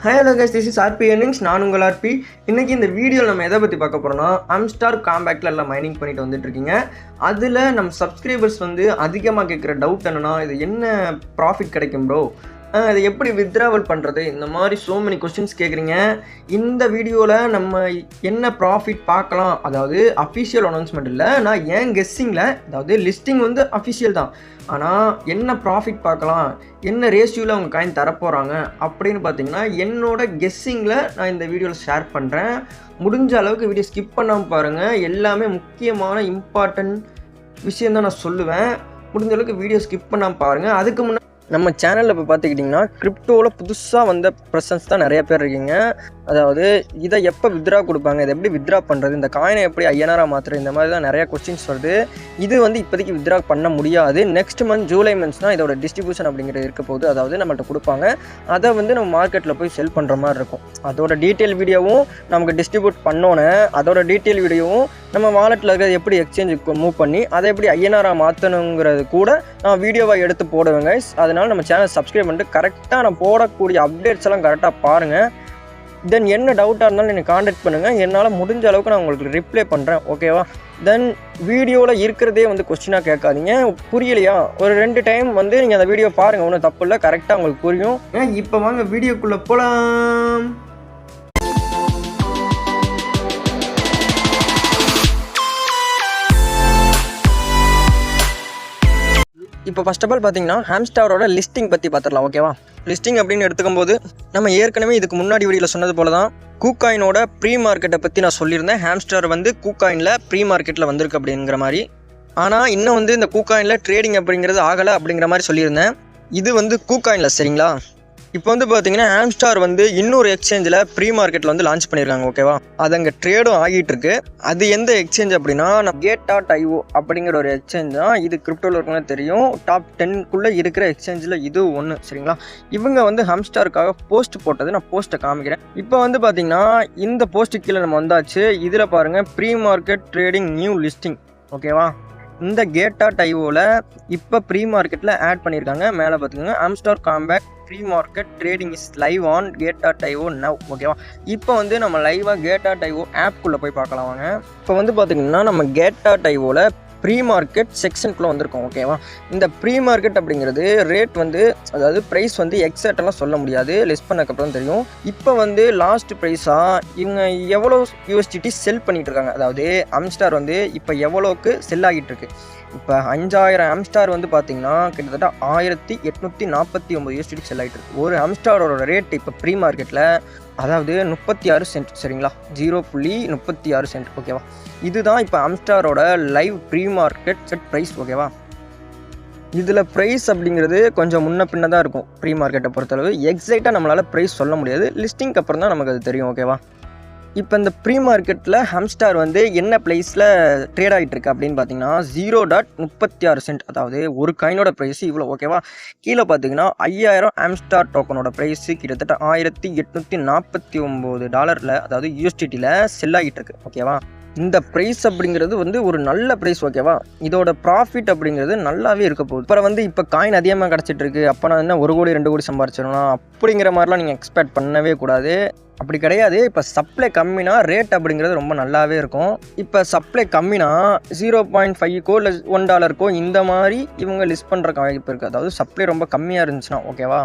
Hello guys, this is RP earnings. நான் உங்கள் RB. இன்றைக்கி இந்த வீடியோவில் நம்ம எதை பற்றி பார்க்க போகிறோம்னா, ஆம்ஸ்டார் காம்பேக்டில் எல்லாம் மைனிங் பண்ணிட்டு வந்துட்டுருக்கீங்க. அதில் நம்ம சப்ஸ்கிரைபர்ஸ் வந்து அதிகமாக கேட்குற டவுட் என்னென்னா, இது என்ன ப்ராஃபிட் கிடைக்கும் ப்ரோ, அதை எப்படி வித்ட்ராவல் பண்ணுறது, இந்த மாதிரி ஸோ மெனி கொஸ்டின்ஸ் கேட்குறீங்க. இந்த வீடியோவில் நம்ம என்ன ப்ராஃபிட் பார்க்கலாம், அதாவது அஃபிஷியல் அனௌன்ஸ்மெண்ட் இல்லை, நான் ஏன் கெஸ்ஸிங்கில், அதாவது லிஸ்டிங் வந்து அஃபிஷியல் தான், ஆனால் என்ன ப்ராஃபிட் பார்க்கலாம், என்ன ரேஷியோவில் அவங்க காயின் தரப்போகிறாங்க அப்படின்னு பார்த்தீங்கன்னா என்னோட கெஸ்ஸிங்கில் நான் இந்த வீடியோவில் ஷேர் பண்ணுறேன். முடிஞ்ச அளவுக்கு வீடியோ ஸ்கிப் பண்ணாமல் பாருங்கள். எல்லாமே முக்கியமான இம்பார்ட்டன்ட் விஷயந்தான் நான் சொல்லுவேன். முடிஞ்ச அளவுக்கு வீடியோ ஸ்கிப் பண்ணாமல் பாருங்கள். அதுக்கு முன்னாடி நம்ம சேனலில் இப்போ பார்த்துக்கிட்டிங்கன்னா கிரிப்டோவில் புதுசாக வந்த ப்ரெசன்ஸ் தான் நிறைய பேர் இருக்கீங்க. அதாவது இதை எப்போ வித்ட்ரா கொடுப்பாங்க, இதை எப்படி வித்ட்ரா பண்ணுறது, இந்த காயினை எப்படி ஐஎன்ஆராக மாற்றுறது, இந்த மாதிரி தான் நிறையா கொஸ்டின்ஸ் வருது. இது வந்து இப்போதைக்கு வித்ட்ரா பண்ண முடியாது. நெக்ஸ்ட் மந்த் ஜூலை மந்த்ஸ்னால் இதோட டிஸ்ட்ரிபியூஷன் அப்படிங்கிறது இருக்க போகுது. அதாவது நம்மள்ட்ட கொடுப்பாங்க, அதை வந்து நம்ம மார்க்கெட்டில் போய் செல் பண்ணுற மாதிரி இருக்கும். அதோட டீட்டெயில் வீடியோவும் நமக்கு டிஸ்ட்ரிபியூட் பண்ணோன்னே அதோட டீட்டெயில் வீடியோவும் நம்ம வாலெட்டில் இருக்கிறது எப்படி எக்ஸ்சேஞ்சுக்கு மூவ் பண்ணி அதை எப்படி ஐஎன்ஆராக மாற்றணுங்கிறது கூட நான் வீடியோவாக எடுத்து போடுவேங்க. அதனால் நம்ம சேனல் சப்ஸ்கிரைப் பண்ணிட்டு கரெக்டாக நான் போடக்கூடிய அப்டேட்ஸ் எல்லாம் கரெக்டாக பாருங்கள். தென் என்ன டவுட்டாக இருந்தாலும் எனக்கு காண்டாக்ட் பண்ணுங்கள். என்னால் முடிஞ்ச அளவுக்கு நான் உங்களுக்கு ரிப்ளை பண்ணுறேன், ஓகேவா? தென் வீடியோவில் இருக்கிறதே வந்து கொஸ்டினாக கேட்காதீங்க. புரியலையா, ஒரு 2 டைம் வந்து நீங்கள் அந்த வீடியோ பாருங்கள், ஒன்றும் தப்பு இல்லை, கரெக்டாக உங்களுக்கு புரியும். இப்போ வாங்க வீடியோக்குள்ளே போகலாம். இப்போ ஃபர்ஸ்ட் ஆஃப் ஆல் பார்த்தீங்கன்னா ஹாம்ஸ்டாரோட லிஸ்டிங் பற்றி பார்த்துடலாம், ஓகேவா? லிஸ்டிங் அப்படின்னு எடுத்துக்கும் போது நம்ம ஏற்கனவே இதுக்கு முன்னாடி வீடியோவில் சொன்னது போல தான் கூகாயினோட ப்ரீ மார்க்கெட்டை பற்றி நான் சொல்லியிருந்தேன். ஹாம்ஸ்டார் வந்து கூகாயினில் ப்ரீ மார்க்கெட்டில் வந்திருக்கு அப்படிங்கிற மாதிரி. ஆனால் இன்னும் வந்து இந்த கூகாயினில் ட்ரேடிங் அப்படிங்கிறது ஆகலை அப்படிங்கிற மாதிரி சொல்லியிருந்தேன். இது வந்து கூகாயினில், சரிங்களா? இப்போ வந்து பார்த்தீங்கன்னா ஹாம்ஸ்டார் வந்து இன்னொரு எக்ஸ்சேஞ்சில் ப்ரீ மார்க்கெட்டில் வந்து லான்ச் பண்ணியிருக்காங்க, ஓகேவா? அது அங்கே ட்ரேடும் ஆகிட்டு இருக்கு. அது எந்த எக்ஸ்சேஞ்ச் அப்படின்னா Gate.io அப்படிங்கிற ஒரு எக்ஸ்சேஞ்ச் தான். இது கிரிப்டோவில் இருக்குன்னு தெரியும். டாப் 10க்குள்ளே இருக்கிற எக்ஸ்சேஞ்சில் இது ஒன்று, சரிங்களா? இவங்க வந்து ஹாம்ஸ்டாருக்காக போஸ்ட் போட்டது, நான் போஸ்ட்டை காமிக்கிறேன். இப்போ வந்து பார்த்தீங்கன்னா இந்த போஸ்ட்டு கீழே நம்ம வந்தாச்சு. இதில் பாருங்கள், pre market trading new listing, ஓகேவா? இந்த Gate.ioவில் இப்போ ப்ரீ மார்க்கெட்டில் ஆட் பண்ணியிருக்காங்க. மேலே பார்த்துக்கோங்க, Amstar compact pre market trading is live on Gate.io now, ஓகேவா? இப்போ வந்து நம்ம லைவாக Gate.io ஆப்குள்ளே போய் பார்க்கலாம் வாங்க. இப்போ வந்து பார்த்திங்கன்னா நம்ம Gate.ioவில் ப்ரீ மார்க்கெட் செக்ஷனுக்குள்ளே வந்திருக்கோம், ஓகேவா? இந்த ப்ரீ மார்க்கெட் அப்படிங்கிறது ரேட் வந்து, அதாவது ப்ரைஸ் வந்து எக்ஸாக்டெல்லாம் சொல்ல முடியாது, லெஸ் பண்ணக்கப்புறம் தெரியும். இப்போ வந்து லாஸ்ட் ப்ரைஸாக இவங்க எவ்வளோ USDT செல் பண்ணிகிட்டு இருக்காங்க, அதாவது ஆம்ஸ்டார் வந்து இப்போ எவ்வளோக்கு செல் ஆகிட்டு இருக்கு. இப்போ 5000 ஆம்ஸ்டார் வந்து பார்த்தீங்கன்னா கிட்டத்தட்ட 1849 USDT செல் ஆகிட்டு இருக்கு. ஒரு ஆம்ஸ்டாரோட ரேட் இப்போ ப்ரீ மார்க்கெட்டில், அதாவது 36 சென்ட், சரிங்களா? 0.36 சென்ட், ஓகேவா? இதுதான் இப்போ ஆம்ஸ்டாரோட live pre market set price, ஓகேவா? இதில் ப்ரைஸ் அப்படிங்கிறது கொஞ்சம் முன்ன பின்ன தான் இருக்கும். ப்ரீ மார்க்கெட்டை பொறுத்தளவு எக்ஸாக்டாக நம்மளால் ப்ரைஸ் சொல்ல முடியாது. லிஸ்டிங்க்கு அப்புறம் தான் நமக்கு அது தெரியும், ஓகேவா? இப்போ இந்த ப்ரீ மார்க்கெட்டில் ஹாம்ஸ்டார் வந்து என்ன ப்ரைஸில் ட்ரேட் ஆகிட்டு இருக்கு அப்படின்னு பார்த்தீங்கன்னா 0.36 சென்ட், அதாவது ஒரு காயினோட ப்ரைஸ் இவ்வளோ, ஓகேவா? கீழே பார்த்தீங்கன்னா 5000 ஆம்ஸ்டார் டோக்கனோட ப்ரைஸு கிட்டத்தட்ட $1849, அதாவது USDTயில் செல் ஆகிட்டு இருக்கு, ஓகேவா? இந்த ப்ரைஸ் அப்படிங்கிறது வந்து ஒரு நல்ல ப்ரைஸ், ஓகேவா? இதோட ப்ராஃபிட் அப்படிங்கிறது நல்லாவே இருக்க போகுது. அப்புறம் வந்து இப்போ காயின் அதிகமாக கிடச்சிட்டு இருக்கு, அப்போ நான் என்ன 1 கோடி 2 கோடி சம்பாரிச்சிடணும் அப்படிங்கிற மாதிரிலாம் நீங்கள் எக்ஸ்பெக்ட் பண்ணவே கூடாது. அப்படி கிடையாது. இப்போ சப்ளை கம்மினா ரேட் அப்படிங்கிறது ரொம்ப நல்லாவே இருக்கும். இப்போ சப்ளை கம்மினா 0.5கோ இல்லை $1கோ இந்த மாதிரி இவங்க லிஸ்ட் பண்ணுற வாய்ப்பு இருக்குது. அதாவது சப்ளை ரொம்ப கம்மியாக இருந்துச்சுன்னா, ஓகேவா?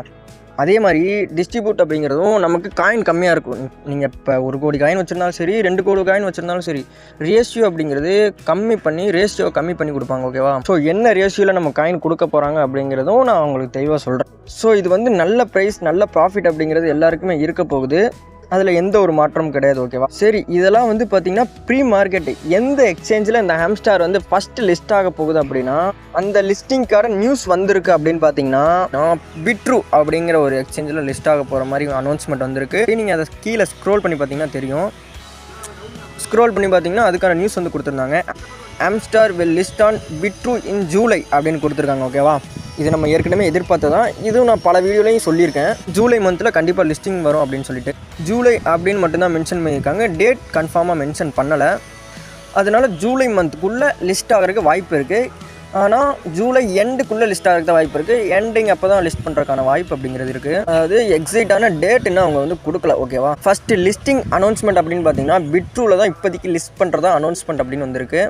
அதே மாதிரி டிஸ்ட்ரிபியூட் அப்படிங்கிறதும் நமக்கு காயின் கம்மியாக இருக்கும். நீங்கள் இப்போ 1 கோடி காயின் வச்சுருந்தாலும் சரி, 2 கோடி காயின் வச்சுருந்தாலும் சரி, ரேஷியோ அப்படிங்கிறது கம்மி பண்ணி கொடுப்பாங்க, ஓகேவா? ஸோ என்ன ரேஷியோவில் நம்ம காயின் கொடுக்க போகிறாங்க அப்படிங்கிறதும் நான் உங்களுக்கு தெளிவாக சொல்கிறேன். ஸோ இது வந்து நல்ல ப்ரைஸ், நல்ல ப்ராஃபிட் அப்படிங்கிறது எல்லாருக்குமே இருக்க போகுது. அதில் எந்த ஒரு மாற்றமும் கிடையாது, ஓகேவா? சரி, இதெல்லாம் வந்து பார்த்தீங்கன்னா ப்ரீ மார்க்கெட்டு எந்த எக்ஸ்சேஞ்சில் இந்த ஹாம்ஸ்டார் வந்து ஃபஸ்ட்டு லிஸ்ட் ஆக போகுது அப்படின்னா, அந்த லிஸ்டிங்கான நியூஸ் வந்திருக்கு அப்படின்னு பார்த்தீங்கன்னா பிட்ரூ அப்படிங்கிற ஒரு எக்ஸ்சேஞ்சில் லிஸ்ட் ஆக போகிற மாதிரி அனௌன்ஸ்மெண்ட் வந்திருக்கு. நீங்கள் அதை கீழே ஸ்க்ரோல் பண்ணி பார்த்தீங்கன்னா தெரியும். ஸ்க்ரோல் பண்ணி பார்த்தீங்கன்னா அதுக்கான நியூஸ் வந்து கொடுத்துருந்தாங்க. ஆம்ஸ்டார் வில் லிஸ்ட் ஆன் பிட்ரூ இன் ஜூலை அப்படின்னு கொடுத்துருக்காங்க, ஓகேவா? இது நம்ம ஏற்கனவே எதிர்பார்த்து தான். இதுவும் நான் பல வீடியோலையும் சொல்லியிருக்கேன், ஜூலை மந்தில் கண்டிப்பாக லிஸ்டிங் வரும் அப்படின்னு சொல்லிட்டு. ஜூலை அப்படின்னு மட்டும்தான் மென்ஷன் பண்ணியிருக்காங்க, டேட் கன்ஃபார்மாக மென்ஷன் பண்ணலை. அதனால் ஜூலை மந்த்துக்குள்ளே லிஸ்ட் ஆகிறதுக்கு வாய்ப்பு இருக்குது. ஆனால் ஜூலை எண்டுக்குள்ளே லிஸ்ட் ஆகிறத வாய்ப்பு இருக்குது. எண்டிங் அப்போ தான் லிஸ்ட் பண்ணுறதுக்கான வாய்ப்பு அப்படிங்கிறது இருக்குது. அதாவது எக்ஸைட்டான டேட் இன்னும் அவங்க வந்து கொடுக்கல. ஓகேவா, ஃபஸ்ட்டு லிஸ்டிங் அனௌன்ஸ்மெண்ட் அப்படின்னு பார்த்தீங்கன்னா பிட்ரூவில் தான் இப்போதைக்கு லிஸ்ட் பண்ணுறதா அனௌன்ஸ்மெண்ட் அப்படின்னு வந்திருக்கு.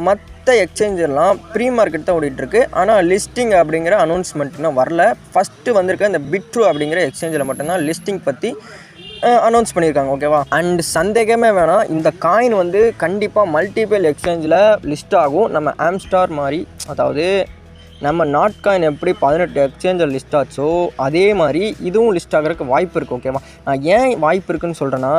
மற்ற எக்ஸ்சேஞ்சர்லாம் ப்ரீ மார்க்கெட் தான் ஓடிட்டுருக்கு. ஆனால் லிஸ்டிங் அப்படிங்கிற அனௌன்ஸ்மெண்ட் இன்னும் வரல. ஃபஸ்ட்டு வந்திருக்க இந்த பிட்ரூ அப்படிங்கிற எக்ஸ்சேஞ்சில் மட்டும்தான் லிஸ்டிங் பற்றி அனௌன்ஸ் பண்ணியிருக்காங்க. ஓகேவா, அண்ட் சந்தேகமே வேணாம், இந்த காயின் வந்து கண்டிப்பாக மல்டிபிள் எக்ஸ்சேஞ்சில் லிஸ்ட் ஆகும். நம்ம ஆம்ஸ்டார் மாதிரி, அதாவது நம்ம நாட் காயின் எப்படி 18 எக்ஸ்சேஞ்சில் லிஸ்ட் ஆச்சோ அதே மாதிரி இதுவும் லிஸ்ட் ஆகிறதுக்கு வாய்ப்பு இருக்குது. ஓகேவா, நான் ஏன் வாய்ப்பு இருக்குதுன்னு சொல்கிறேன்னா,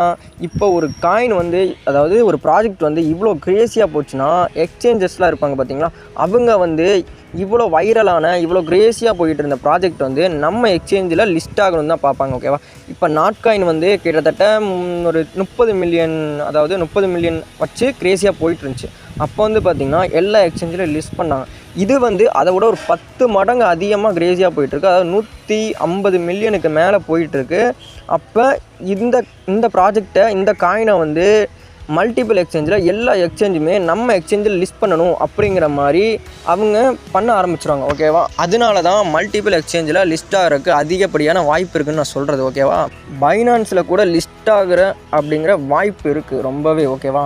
இப்போ ஒரு காயின் வந்து, அதாவது ஒரு ப்ராஜெக்ட் வந்து இவ்வளோ க்ரேஸியாக போச்சுன்னா எக்ஸ்சேஞ்சஸ்லாம் இருப்பாங்க பார்த்தீங்களா, அவங்க வந்து இவ்வளோ வைரலான இவ்வளோ க்ரேஸியாக போயிட்டு இருந்த ப்ராஜெக்ட் வந்து நம்ம எக்ஸ்சேஞ்சில் லிஸ்ட் ஆகணும்னு தான் பார்ப்பாங்க. ஓகேவா, இப்போ நாட் காயின் வந்து கிட்டத்தட்ட ஒரு 30 மில்லியன், அதாவது 30 மில்லியன் வச்சு க்ரேஸியாக போயிட்டு இருந்துச்சு. அப்போ வந்து பார்த்திங்கன்னா எல்லா எக்ஸ்சேஞ்சிலும் லிஸ்ட் பண்ணாங்க. இது வந்து அதை விட ஒரு 10 மடங்கு அதிகமாக க்ரேஸியாக போயிட்டுருக்கு. அதாவது 150 மில்லியனுக்கு மேலே போயிட்டுருக்கு. அப்போ இந்த ப்ராஜெக்டை, இந்த காயினை வந்து மல்டிபிள் எக்ஸ்சேஞ்சில் எல்லா எக்ஸ்சேஞ்சுமே நம்ம எக்ஸ்சேஞ்சில் லிஸ்ட் பண்ணணும் அப்படிங்கிற மாதிரி அவங்க பண்ண ஆரம்பிச்சிடுவாங்க. ஓகேவா, அதனால தான் மல்டிபிள் எக்ஸ்சேஞ்சில் லிஸ்ட் ஆகிறதுக்கு அதிகப்படியான வாய்ப்பு இருக்குதுன்னு நான் சொல்கிறது. ஓகேவா, பைனான்ஸில் கூட லிஸ்ட் ஆகிற அப்படிங்கிற வாய்ப்பு இருக்குது ரொம்பவே. ஓகேவா,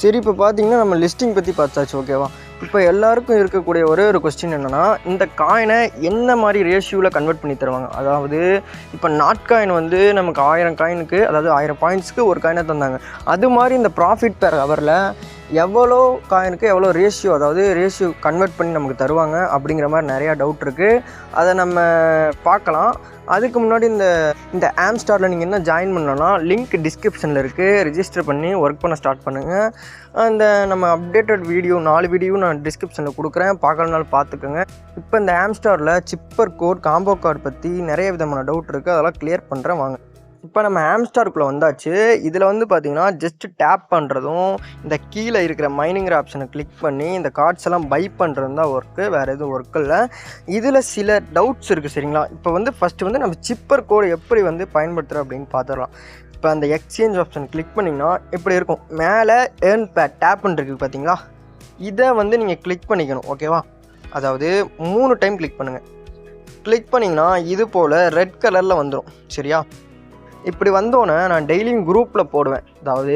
சரி, இப்போ பார்த்தீங்கன்னா நம்ம லிஸ்டிங் பற்றி பார்த்தாச்சு. ஓகேவா, இப்போ எல்லாருக்கும் இருக்கக்கூடிய ஒரே ஒரு கொஸ்டின் என்னென்னா, இந்த காயினை என்ன மாதிரி ரேஷியோவில் கன்வெர்ட் பண்ணி தருவாங்க. அதாவது இப்போ நாட் காயின் வந்து நமக்கு 1000 காயினுக்கு, அதாவது 1000 பாயிண்ட்ஸ்க்கு ஒரு காயினை தந்தாங்க. அது மாதிரி இந்த ப்ராஃபிட் பெர் ஹவரில் எவ்வளோ காயினுக்கு எவ்வளோ ரேஷியோ, அதாவது ரேஷியோ கன்வெர்ட் பண்ணி நமக்கு தருவாங்க அப்படிங்கிற மாதிரி நிறையா டவுட் இருக்குது. அதை நம்ம பார்க்கலாம். அதுக்கு முன்னாடி இந்த ஆம்ஸ்டாரில் நீங்கள் என்ன ஜாயின் பண்ணணும்னா லிங்க் டிஸ்கிரிப்ஷனில் இருக்குது. ரிஜிஸ்டர் பண்ணி ஒர்க் பண்ண ஸ்டார்ட் பண்ணுங்கள். அந்த நம்ம அப்டேட்டட் வீடியோ 4 வீடியோ நான் டிஸ்கிரிப்ஷனில் கொடுக்குறேன், பார்க்கறதுனால பார்த்துக்கோங்க. இப்போ இந்த ஆம்ஸ்டாரில் சிப்பர் கோட், காம்போ கார்டு பற்றி நிறைய விதமான டவுட் இருக்குது, அதெல்லாம் கிளியர் பண்ணுறேன் வாங்க. இப்போ நம்ம ஆம்ஸ்டாருக்குள்ளே வந்தாச்சு. இதில் வந்து பார்த்திங்கன்னா ஜஸ்ட்டு டேப் பண்ணுறதும், இந்த கீழே இருக்கிற மைனிங்கிற ஆப்ஷனை கிளிக் பண்ணி இந்த கார்ட்ஸ் எல்லாம் பை பண்ணுறது தான் ஒர்க்கு, வேறு எதுவும் ஒர்க் இல்லை. இதில் சில டவுட்ஸ் இருக்குது. சரிங்களா, இப்போ வந்து ஃபஸ்ட்டு வந்து நம்ம சிப்பர் கோடு எப்படி வந்து பயன்படுத்துகிறோம் அப்படின்னு பார்த்துடலாம். இப்போ அந்த எக்ஸ்சேஞ்ச் ஆப்ஷன் கிளிக் பண்ணிங்கன்னா இப்படி இருக்கும். மேலே ஏர்ன் பேட் டேப் பண்ணிருக்கு பார்த்தீங்களா, இதை வந்து நீங்கள் கிளிக் பண்ணிக்கணும். ஓகேவா, அதாவது 3 டைம் கிளிக் பண்ணுங்கள். கிளிக் பண்ணிங்கன்னா இது போல் ரெட் கலரில் வந்துடும். சரியா, இப்படி வந்தோன்னே நான் டெய்லியும் குரூப்பில் போடுவேன். அதாவது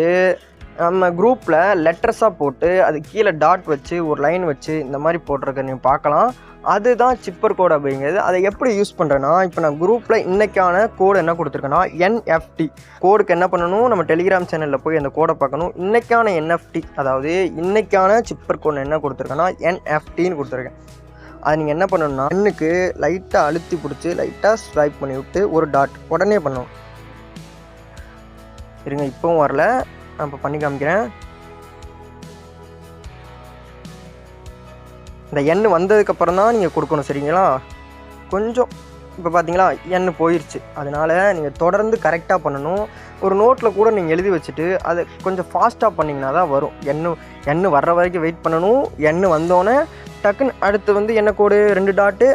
நம்ம குரூப்பில் லெட்டர்ஸாக போட்டு அது கீழே டாட் வச்சு ஒரு லைன் வச்சு இந்த மாதிரி போட்டிருக்க நீங்கள் பார்க்கலாம். அதுதான் சிப்பர் கோடு அப்படிங்கிறது. அதை எப்படி யூஸ் பண்ணுறேன்னா, இப்போ நான் குரூப்பில் இன்றைக்கான கோடு என்ன கொடுத்துருக்கேன்னா NFT கோடுக்கு என்ன பண்ணணும், நம்ம டெலிகிராம் சேனலில் போய் அந்த கோடை பார்க்கணும். இன்றைக்கான NFT, அதாவது இன்றைக்கான சிப்பர் கோடு என்ன கொடுத்துருக்கேன்னா NFTன்னு கொடுத்துருக்கேன். அது நீங்கள் என்ன பண்ணணும்னா எண்ணுக்கு லைட்டாக அழுத்தி பிடிச்சி லைட்டாக ஸ்வைப் பண்ணி விட்டு ஒரு டாட் உடனே பண்ணணும். இருங்க, இப்போவும் வரல, நான் இப்போ பண்ணி காமிக்கிறேன். இந்த எண் வந்ததுக்கப்புறம் தான் நீங்கள் கொடுக்கணும். சரிங்களா, கொஞ்சம் இப்போ பார்த்தீங்களா எண் போயிடுச்சு. அதனால் நீங்கள் தொடர்ந்து கரெக்டாக பண்ணணும். ஒரு நோட்டில் கூட நீங்கள் எழுதி வச்சுட்டு அதை கொஞ்சம் ஃபாஸ்ட்டாக பண்ணிங்கன்னா தான் வரும். எண் வர்ற வரைக்கும் வெயிட் பண்ணணும். எண் வந்தோடனே டக்குன்னு அடுத்து வந்து என்ன கோடு 2 டாட்டு,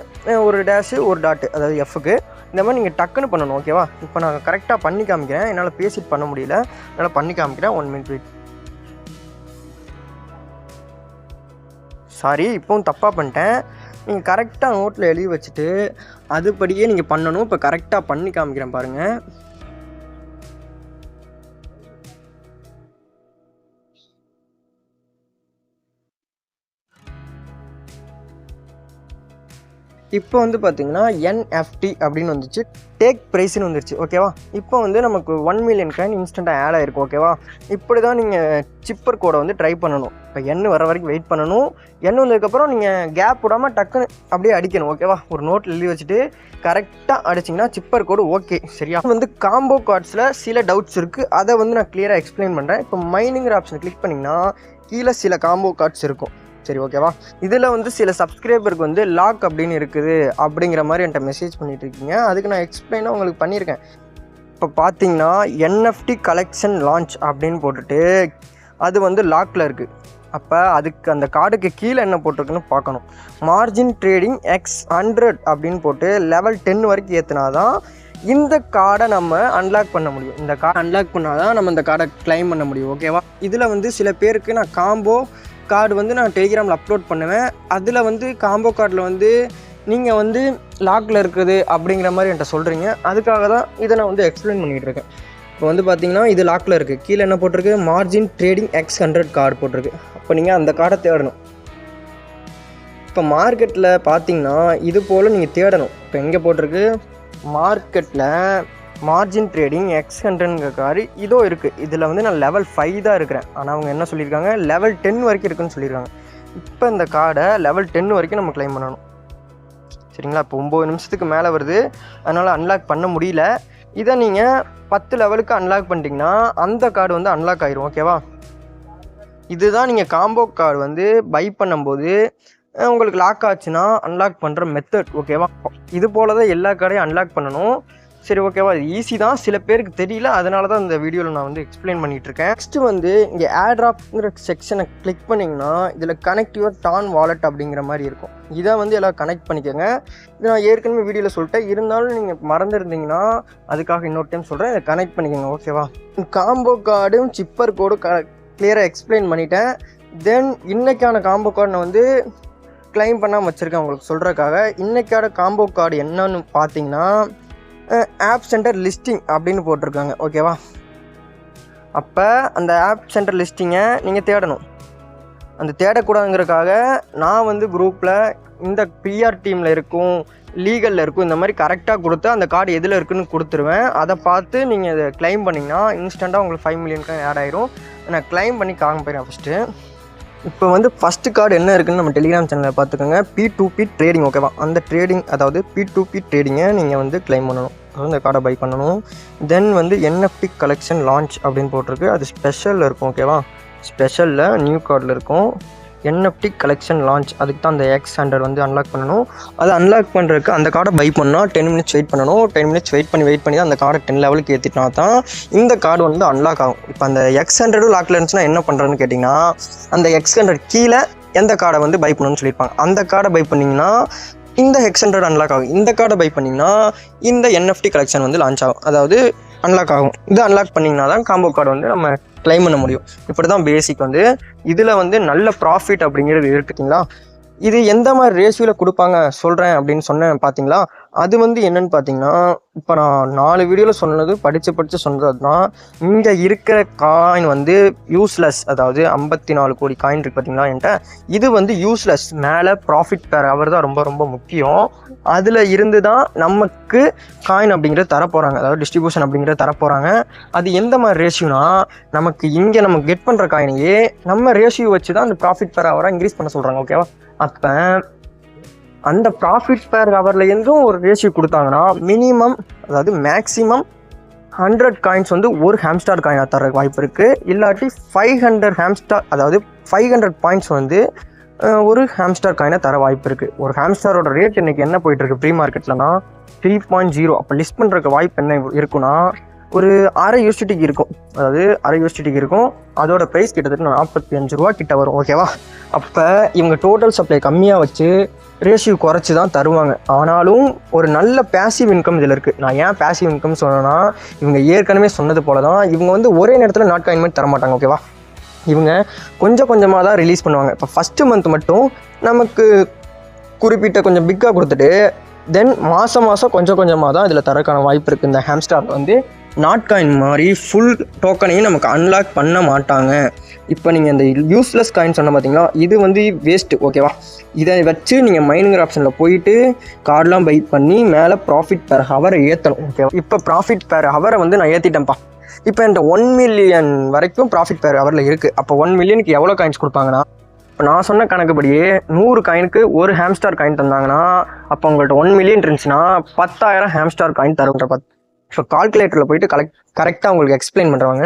ஒரு டேஷு, ஒரு டாட்டு, அதாவது எஃப்க்கு இந்த மாதிரி நீங்கள் டக்குன்னு பண்ணணும். ஓகேவா, இப்போ நான் கரெக்டாக பண்ணி காமிக்கிறேன். என்னால் பேசிட்டு பண்ண முடியல, என்னால் பண்ணி காமிக்கிறேன். 1 மினிட் வெயிட். சாரி, இப்போவும் தப்பாக பண்ணிட்டேன். நீங்கள் கரெக்டாக நோட்டில் எழுதி வச்சுட்டு அதுபடியே நீங்கள் பண்ணணும். இப்போ கரெக்டாக பண்ணி காமிக்கிறேன் பாருங்கள். இப்போ வந்து பார்த்திங்கன்னா NFT அப்படின்னு வந்துச்சு, டேக் ப்ரைஸ்ன்னு வந்துருச்சு. ஓகேவா, இப்போ வந்து நமக்கு 1 மில்லியன் காயின் இன்ஸ்டண்ட்டாக ஆட் ஆகிருக்கும். ஓகேவா, இப்படி தான் நீங்கள் சிப்பர் கோடை வந்து ட்ரை பண்ணணும். இப்போ எண்ணு வர வரைக்கும் வெயிட் பண்ணணும். எண்ணு வந்ததுக்கப்புறம் நீங்கள் கேப் விடாமல் டக்குன்னு அப்படியே அடிக்கணும். ஓகேவா, ஒரு நோட்டில் எழுதி வச்சுட்டு கரெக்டாக அடிச்சிங்கன்னா சிப்பர் கோடு ஓகே. சரியா, வந்து காம்போ கார்ட்ஸில் சில டவுட்ஸ் இருக்குது, அதை வந்து நான் கிளியராக எக்ஸ்பிளைன் பண்ணுறேன். இப்போ மைனிங்கிற ஆப்ஷன் கிளிக் பண்ணிங்கன்னா கீழே சில காம்போ கார்ட்ஸ் இருக்கும். சரி, ஓகேவா, இதில் வந்து சில சப்ஸ்கிரைபருக்கு வந்து லாக் அப்படின்னு இருக்குது அப்படிங்கிற மாதிரி என்கிட்ட மெசேஜ் பண்ணிகிட்டு இருக்கீங்க. அதுக்கு நான் எக்ஸ்பிளைனாக உங்களுக்கு பண்ணியிருக்கேன். இப்போ பார்த்தீங்கன்னா NFT கலெக்ஷன் லான்ச் அப்படின்னு போட்டுட்டு அது வந்து லாக்கில் இருக்குது. அப்போ அதுக்கு அந்த கார்டுக்கு கீழே என்ன போட்டிருக்குன்னு பார்க்கணும். மார்ஜின் ட்ரேடிங் X100 அப்படின்னு போட்டு லெவல் 10 வரைக்கும் ஏற்றினா தான் இந்த கார்டை நம்ம அன்லாக் பண்ண முடியும். இந்த கார்டை அன்லாக் பண்ணால் தான் நம்ம இந்த கார்டை கிளைம் பண்ண முடியும். ஓகேவா, இதில் வந்து சில பேருக்கு நான் காம்போ கார்டு வந்து நான் டெலிகிராமில் அப்லோட் பண்ணுவேன். அதில் வந்து காம்போ கார்டில் வந்து நீங்கள் வந்து லாக்கில் இருக்குது அப்படிங்கிற மாதிரி என்கிட்ட சொல்கிறீங்க. அதுக்காக தான் இதை நான் வந்து எக்ஸ்பிளைன் பண்ணிகிட்டு இருக்கேன். இப்போ வந்து பார்த்தீங்கன்னா இது லாக்கில் இருக்குது. கீழே என்ன போட்டிருக்கு, மார்ஜின் ட்ரேடிங் X100 கார்டு போட்டிருக்கு. அப்போ நீங்கள் அந்த கார்டை தேடணும். இப்போ மார்க்கெட்டில் பார்த்தீங்கன்னா இது போல் நீங்கள் தேடணும். இப்போ எங்கே போட்டிருக்கு, மார்க்கெட்டில் மார்ஜின் ட்ரேடிங் X100ங்கிற கார்டு இதோ இருக்குது. இதில் வந்து நான் லெவல் 5 தான் இருக்கிறேன். ஆனால் அவங்க என்ன சொல்லியிருக்காங்க, லெவல் 10 வரைக்கும் இருக்குதுன்னு சொல்லியிருக்காங்க. இப்போ இந்த கார்டை லெவல் 10 வரைக்கும் நம்ம கிளைம் பண்ணணும். சரிங்களா? இப்போ 9 நிமிஷத்துக்கு மேலே வருது, அதனால் அன்லாக் பண்ண முடியல. இதை நீங்கள் 10 லெவலுக்கு அன்லாக் பண்ணிட்டீங்கன்னா அந்த கார்டு வந்து அன்லாக் ஆயிரும். ஓகேவா? இதுதான் நீங்கள் காம்போ கார்டு வந்து பை பண்ணும்போது உங்களுக்கு லாக் ஆச்சுன்னா அன்லாக் பண்ணுற மெத்தட். ஓகேவா? இது போல் தான் எல்லா கார்டையும் அன்லாக் பண்ணணும். சரி, ஓகேவா? இது ஈஸி தான், சில பேருக்கு தெரியல, அதனால தான் இந்த வீடியோவில் நான் வந்து எக்ஸ்பிளைன் பண்ணிகிட்ருக்கேன். நெக்ஸ்ட்டு வந்து இங்கே ஏர்ட்ராப்ங்கிற செக்ஷனை கிளிக் பண்ணிங்கன்னா இதில் கனெக்ட் யுவர் டான் வாலெட் அப்படிங்கிற மாதிரி இருக்கும். இதை வந்து எல்லாம் கனெக்ட் பண்ணிக்கோங்க. இது நான் ஏற்கனவே வீடியோவில் சொல்லிட்டேன், இருந்தாலும் நீங்கள் மறந்துருந்தீங்கன்னா அதுக்காக இன்னொரு டைம் சொல்கிறேன், இதை கனெக்ட் பண்ணிக்கோங்க. ஓகேவா? காம்போ கார்டும் சிப்பர் கோடும் கிளியராக எக்ஸ்பிளைன் பண்ணிட்டேன். தென் இன்றைக்கான காம்போ கார்டு நான் வந்து கிளைம் பண்ணாமல் வச்சுருக்கேன் உங்களுக்கு சொல்கிறதுக்காக. இன்றைக்கான காம்போ கார்டு என்னன்னு பார்த்தீங்கன்னா ஆப் சென்டர் லிஸ்டிங் அப்படின்னு போட்டிருக்காங்க. ஓகேவா? அப்போ அந்த ஆப் சென்டர் லிஸ்டிங்கை நீங்கள் தேடணும். அந்த தேடக்கூடாதுங்கிறதுக்காக நான் வந்து குரூப்பில் இந்த பிஆர் டீமில் இருக்கும், லீகலில் இருக்கும், இந்த மாதிரி கரெக்டாக கொடுத்து அந்த கார்டு எதில் இருக்குதுன்னு கொடுத்துருவேன். அதை பார்த்து நீங்கள் இதை கிளைம் பண்ணிங்கன்னா இன்ஸ்டண்ட்டாக உங்களுக்கு 5 மில்லியனுக்கு ஆட் ஆயிரும். நான் கிளைம் பண்ணி காமிப்பேன் ஃபஸ்ட்டு. இப்போ வந்து ஃபஸ்ட்டு கார்டு என்ன இருக்குதுன்னு நம்ம டெலிகிராம் சேனலில் பார்த்துக்கோங்க. P2P trading. ஓகேவா? அந்த ட்ரேடிங், அதாவது P2P ட்ரேடிங்கை நீங்கள் வந்து கிளைம் பண்ணணும். அதாவது இந்த கார்டை பை பண்ணணும். தென் வந்து NFT கலெக்ஷன் லான்ச் அப்படின்னு போட்டிருக்கு. அது ஸ்பெஷலில் இருக்கும். ஓகேவா? ஸ்பெஷலில் நியூ கார்டில் இருக்கும். NFT கலெக்ஷன் லான்ச், அதுக்கு தான் அந்த X100 வந்து அன்லாக் பண்ணணும். அதை அன்லாக் பண்ணுறதுக்கு அந்த கார்டை பை பண்ணால் 10 மினிட்ஸ் வெயிட் பண்ணணும். 10 மினிட்ஸ் வெயிட் பண்ணி தான் அந்த கார்டை 10 லெவலுக்கு ஏற்றிட்டா தான் இந்த கார்டு வந்து அன்லாக் ஆகும். இப்போ அந்த X100 லாக்கில் இருந்துச்சுன்னா என்ன பண்ணுறதுன்னு கேட்டிங்கன்னா, அந்த X100 கீழே எந்த கார்டை வந்து பை பண்ணணும்னு சொல்லியிருப்பாங்க. அந்த கார்டை பை பண்ணிங்கன்னா இந்த X100 அன்லாக் ஆகும். இந்த கார்டை பை பண்ணிங்கன்னா இந்த NFT கலெக்ஷன் வந்து லான்ச் ஆகும், அதாவது அன்லாக் ஆகும். இது அன்லாக் பண்ணிங்கன்னா தான் காம்போ கார்டு வந்து நம்ம கிளைம் பண்ண முடியும். இப்படி தான் பேசிக் வந்து இதில் வந்து நல்ல ப்ராஃபிட் அப்படிங்கிறது இருக்குதுங்களா. இது எந்த மாதிரி ரேஷியோவில் கொடுப்பாங்க சொல்கிறேன் அப்படின்னு சொன்னேன் பார்த்தீங்களா. அது வந்து என்னென்னு பார்த்தீங்கன்னா, இப்போ நான் 4 வீடியோவில் சொன்னது படித்து சொன்னது தான். இங்கே இருக்கிற காயின் வந்து யூஸ்லெஸ், அதாவது 54 கோடி காயின் இருக்குது பார்த்தீங்களா என்கிட்ட. இது வந்து யூஸ்லெஸ். மேலே ப்ராஃபிட் பேர் அவர் தான் ரொம்ப ரொம்ப முக்கியம். அதில் இருந்து தான் நமக்கு காயின் அப்படிங்கிறது தரப்போகிறாங்க, அதாவது டிஸ்ட்ரிபியூஷன் அப்படிங்கிறது தரப்போகிறாங்க. அது எந்த மாதிரி ரேஷியோனா, நமக்கு இங்கே நம்ம கெட் பண்ணுற காயினையே நம்ம ரேஷியோ வச்சு தான் அந்த ப்ராஃபிட் பேர் அவராக இன்க்ரீஸ் பண்ண சொல்கிறாங்க. ஓகேவா? அப்போ அந்த ப்ராஃபிட் பேர் ஹவரில் இருந்தும் ஒரு ரேஷியோ கொடுத்தாங்கன்னா மினிமம், அதாவது மேக்ஸிமம் 100 காயின்ஸ் வந்து ஒரு ஹேம்ஸ்டார் காயினாக தர வாய்ப்பு இருக்குது. இல்லாட்டி 500 ஹேம்ஸ்டார், அதாவது 500 பாயிண்ட்ஸ் வந்து ஒரு ஹேம்ஸ்டார் காயினை தர வாய்ப்பு இருக்குது. ஒரு ஹேம்ஸ்டாரோட ரேட் இன்றைக்கி என்ன போயிட்டுருக்கு ப்ரீ மார்க்கெட்லனா 3.0. அப்போ லிஸ்ட் பண்ணுறதுக்கு வாய்ப்பு என்ன இருக்குன்னா, ஒரு அரை யூஎஸ்டிக்கு இருக்கும், அதாவது அரை யூஎஸ்டிக்கு இருக்கும். அதோட ப்ரைஸ் கிட்டத்தட்ட 45 ரூபா கிட்ட வரும். ஓகேவா? அப்போ இவங்க டோட்டல் சப்ளை கம்மியாக வச்சு ரேஷியோ குறைச்சி தான் தருவாங்க. ஆனாலும் ஒரு நல்ல பேசிவ் இன்கம் இதில் இருக்குது. நான் ஏன் பேசிவ் இன்கம் சொன்னேன்னா, இவங்க ஏற்கனவே சொன்னது போல தான் இவங்க வந்து ஒரே நேரத்தில் நாட் காயின் மாதிரி தரமாட்டாங்க. ஓகேவா? இவங்க கொஞ்சம் கொஞ்சமாக தான் ரிலீஸ் பண்ணுவாங்க. இப்போ ஃபஸ்ட்டு மந்த் மட்டும் நமக்கு குறிப்பிட்ட கொஞ்சம் பிக்காக கொடுத்துட்டு தென் மாதம் கொஞ்சம் கொஞ்சமாக தான் இதில் தரக்கான வாய்ப்பு இருக்குது. இந்த ஹேம்ஸ்டார் வந்து நாட் காயின் மாதிரி ஃபுல் டோக்கனையும் நமக்கு அன்லாக் பண்ண மாட்டாங்க. இப்போ நீங்கள் இந்த யூஸ்லெஸ் காயின் சொன்ன பார்த்தீங்களா, இது வந்து வேஸ்ட்டு. ஓகேவா? இதை வச்சு நீங்கள் மைனிங் ஆப்ஷனில் போயிட்டு கார்டெலாம் பை பண்ணி மேலே ப்ராஃபிட் பேர் ஹவரை ஏற்றணும். ஓகேவா? இப்போ ப்ராஃபிட் பேர் ஹவரை வந்து நான் ஏற்றிட்டேன்ப்பா. இப்போ இந்த 1 மில்லியன் வரைக்கும் ப்ராஃபிட் பேர் ஹவரில் இருக்குது. அப்போ 1 மில்லியனுக்கு எவ்வளோ காயின்ஸ் கொடுப்பாங்கன்னா, இப்போ நான் சொன்ன கணக்குப்படியே 100 காயினுக்கு ஒரு ஹேம்ஸ்டார் காயின் தந்தாங்கன்னா, அப்போ உங்கள்கிட்ட 1 மில்லியன் இருந்துச்சுன்னா 10,000 ஹேம்ஸ்டார் காயின் தருன்ற. இப்போ கால்குலேட்டரில் போயிட்டு கரெக்டாக உங்களுக்கு எக்ஸ்பிளைன் பண்ணுறாங்க.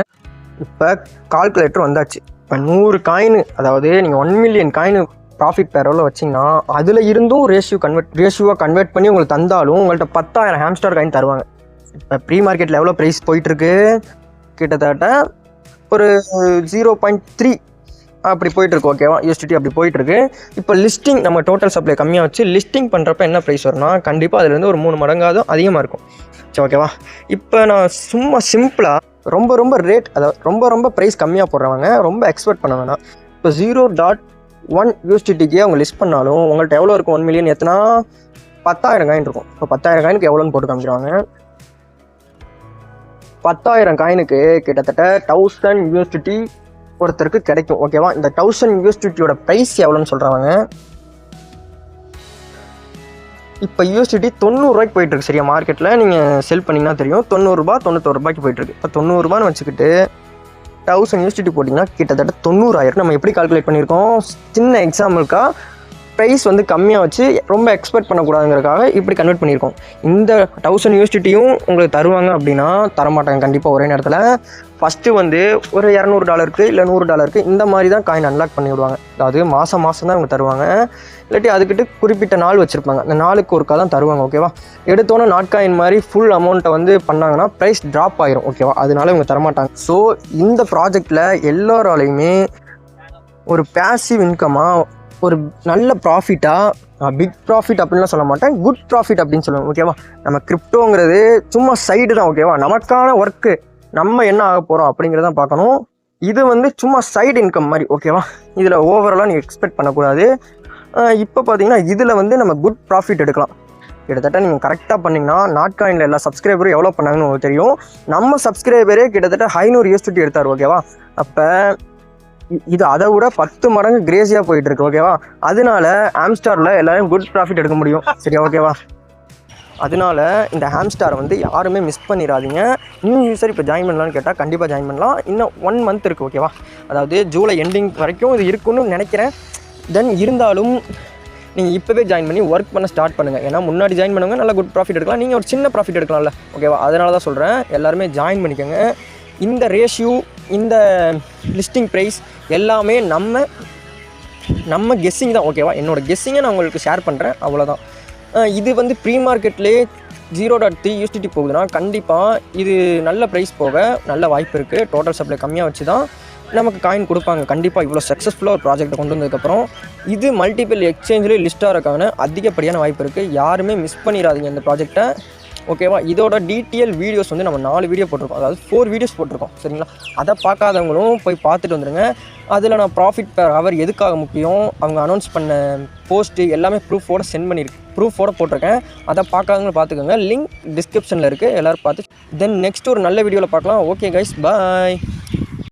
இப்போ கால்குலேட்டர் வந்தாச்சு. இப்போ 100 காயின், அதாவது நீங்கள் 1 மில்லியன் காயின் ப்ராஃபிட் பேரோவில் வச்சிங்கன்னா அதில் இருந்தும் ரேஷியோவாக கன்வெர்ட் பண்ணி உங்களுக்கு தந்தாலும் உங்கள்கிட்ட 10,000 ஹேம்ஸ்டார் காயின் தருவாங்க. இப்போ ப்ரீ மார்க்கெட்டில் எவ்வளோ ப்ரைஸ் போயிட்டுருக்கு, கிட்டத்தட்ட ஒரு 0.3 அப்படி போயிட்டுருக்கு. ஓகேவா? யூஎஸ்டிடி அப்படி போயிட்டுருக்கு. இப்போ லிஸ்டிங் நம்ம டோட்டல் சப்ளை கம்மியாக வச்சு லிஸ்டிங் பண்ணுறப்ப என்ன ப்ரைஸ் வரும்னா, கண்டிப்பாக அதுலேருந்து ஒரு 3 மடங்காவது அதிகமாக இருக்கும். சரி, ஓகேவா? இப்போ நான் சும்மா சிம்பிளாக ரொம்ப ரேட், அதாவது ரொம்ப ப்ரைஸ் கம்மியாக போடுறவங்க ரொம்ப எக்ஸ்பெக்ட் பண்ண வேணாம். இப்போ 1 USDTக்கே அவங்க லிஸ்ட் பண்ணாலும் உங்கள்கிட்ட எவ்வளோ இருக்கும் 1 மில்லியன் எத்தனா 10,000 காயின் இருக்கும். இப்போ 10,000 காயினுக்கு எவ்வளோன்னு போட்டு காமிக்கிறாங்க. 10,000 காயினுக்கு கிட்டத்தட்ட 1000 USDT ஒருத்தருக்கு கிடைக்கும். ஓகேவா, இந்த 1000 USDTயோட ப்ரைஸ் எவ்வளோன்னு சொல்கிறாங்க. இப்போ USDT 90 ரூபாய்க்கு போயிட்டுருக்கு. சரியா, மார்க்கெட்டில் நீங்கள் செல் பண்ணிங்கன்னா தெரியும் 90 ரூபா 91 ரூபாய்க்கு போயிட்டுருக்கு. இப்போ 90 ரூபான்னு வச்சுக்கிட்டு 1000 USDT போட்டிங்கன்னா கிட்டத்தட்ட 90,000. நம்ம எப்படி கால்குலேட் பண்ணியிருக்கோம், சின்ன எக்ஸாம்பிளுக்கா ப்ரைஸ் வந்து கம்மியாக வச்சு ரொம்ப எக்ஸ்பெக்ட் பண்ணக்கூடாதுங்கிறதுக்காக இப்படி கன்வெர்ட் பண்ணியிருக்கோம். இந்த 1000 USDTயும் உங்களுக்கு தருவாங்க அப்படின்னா தரமாட்டாங்க கண்டிப்பாக ஒரே நேரத்தில். ஃபஸ்ட்டு வந்து ஒரு $200 இல்லை $100 இந்த மாதிரி தான் காயின் அன்லாக் பண்ணி விடுவாங்க. அதாவது மாதம் தான் அவங்க தருவாங்க. இல்லாட்டி அதுக்கிட்ட குறிப்பிட்ட நாள் வச்சுருப்பாங்க, அந்த நாளுக்கு ஒருக்கா தான் தருவாங்க. ஓகேவா, எடுத்தோன்னே நாட்காயின் மாதிரி ஃபுல் அமௌண்ட்டை வந்து பண்ணாங்கன்னா ப்ரைஸ் ட்ராப் ஆயிரும். ஓகேவா, அதனால இவங்க தரமாட்டாங்க. ஸோ இந்த ப்ராஜெக்டில் எல்லோராலையுமே ஒரு பேசிவ் இன்கமாக ஒரு நல்ல ப்ராஃபிட்டாக, பிக் ப்ராஃபிட் அப்படின்லாம் சொல்ல மாட்டேன், குட் ப்ராஃபிட் அப்படின்னு சொல்லுவேன். ஓகேவா, நம்ம கிரிப்டோங்கிறது சும்மா சைடு தான். ஓகேவா, நமக்கான ஒர்க்கு நம்ம என்ன ஆக போகிறோம் அப்படிங்கிறதான் பார்க்கணும். இது வந்து சும்மா சைடு இன்கம் மாதிரி. ஓகேவா, இதில் ஓவராலாக நீங்கள் எக்ஸ்பெக்ட் பண்ணக்கூடாது. இப்போ பார்த்தீங்கன்னா இதில் வந்து நம்ம குட் ப்ராஃபிட் எடுக்கலாம். கிட்டத்தட்ட நீங்கள் கரெக்டாக பண்ணிங்கன்னா நாட்காயினில் எல்லா சப்ஸ்கிரைபரும் எவ்வளோ பண்ணாங்கன்னு உங்களுக்கு தெரியும். நம்ம சப்ஸ்கிரைபரே கிட்டத்தட்ட 500 USDT எடுத்தார். ஓகேவா, அப்போ இது அதை விட 10 மடங்கு கிரேஸியாக போயிட்டுருக்கு. ஓகேவா, அதனால ஹாம்ஸ்டாரில் எல்லோரும் குட் ப்ராஃபிட் எடுக்க முடியும். சரியா, ஓகேவா, அதனால இந்த ஹாம்ஸ்டாரை வந்து யாருமே மிஸ் பண்ணிடாதீங்க. நியூ யூஸர் இப்போ ஜாயின் பண்ணலான்னு கேட்டால் கண்டிப்பாக ஜாயின் பண்ணலாம். இன்னும் 1 மந்த் இருக்குது. ஓகேவா, அதாவது ஜூலை எண்டிங் வரைக்கும் இது இருக்குன்னு நினைக்கிறேன். தென் இருந்தாலும் நீங்கள் இப்போவே ஜாயின் பண்ணி ஒர்க் பண்ண ஸ்டார்ட் பண்ணுங்கள். ஏன்னா முன்னாடி ஜாயின் பண்ணுவாங்க, நல்லா குட் ப்ராஃபிட் எடுக்கலாம், நீங்கள் ஒரு சின்ன ப்ராஃபிட் எடுக்கலாம்ல. ஓகேவா, அதனால தான் சொல்கிறேன் எல்லாருமே ஜாயின் பண்ணிக்கோங்க. இந்த ரேஷியோ, இந்த லிஸ்டிங் ப்ரைஸ் எல்லாமே நம்ம கெஸ்ஸிங் தான். ஓகேவா, என்னோடய கெஸ்ஸிங்கை நான் உங்களுக்கு ஷேர் பண்ணுறேன், அவ்வளோதான். இது வந்து ப்ரீ மார்க்கெட்லேயே 0.3 USDT போகுதுன்னா கண்டிப்பாக இது நல்ல ப்ரைஸ் போக நல்ல வாய்ப்பு இருக்குது. டோட்டல் சப்ளை கம்மியாக வச்சு தான் நமக்கு காயின் கொடுப்பாங்க. கண்டிப்பாக இவ்வளோ சக்ஸஸ்ஃபுல்லாக ஒரு ப்ராஜெக்ட்டை கொண்டு வந்ததுக்கப்புறம் இது மல்டிபிள் எக்ஸ்சேஞ்சில் லிஸ்ட் ஆகிறதுக்கான அதிகப்படியான வாய்ப்பு இருக்குது. யாருமே மிஸ் பண்ணிடாதீங்க இந்த ப்ராஜெக்டை. ஓகேவா, இதோட டீட்டெயில் வீடியோஸ் வந்து நம்ம 4 வீடியோ போட்டிருக்கோம், அதாவது 4 வீடியோஸ் போட்டிருக்கோம். சரிங்களா, அதை பார்க்காதவங்களும் போய் பார்த்துட்டு வந்துடுங்க. அதில் நான் ப்ராஃபிட் பெர் ஹவர் எதுக்காக முக்கியம், அவங்க அனௌன்ஸ் பண்ண போஸ்ட்டு எல்லாமே ப்ரூஃபோடு சென்ட் பண்ணியிருக்கு, ப்ரூஃபோடு போட்டிருக்கேன். அதை பார்க்காதவங்களும் பார்த்துக்கோங்க. லிங்க் டிஸ்கிரிப்ஷனில் இருக்குது, எல்லோரும் பார்த்து தென் நெக்ஸ்ட் ஒரு நல்ல வீடியோவில் பார்க்கலாம். ஓகே கைஸ், பாய்.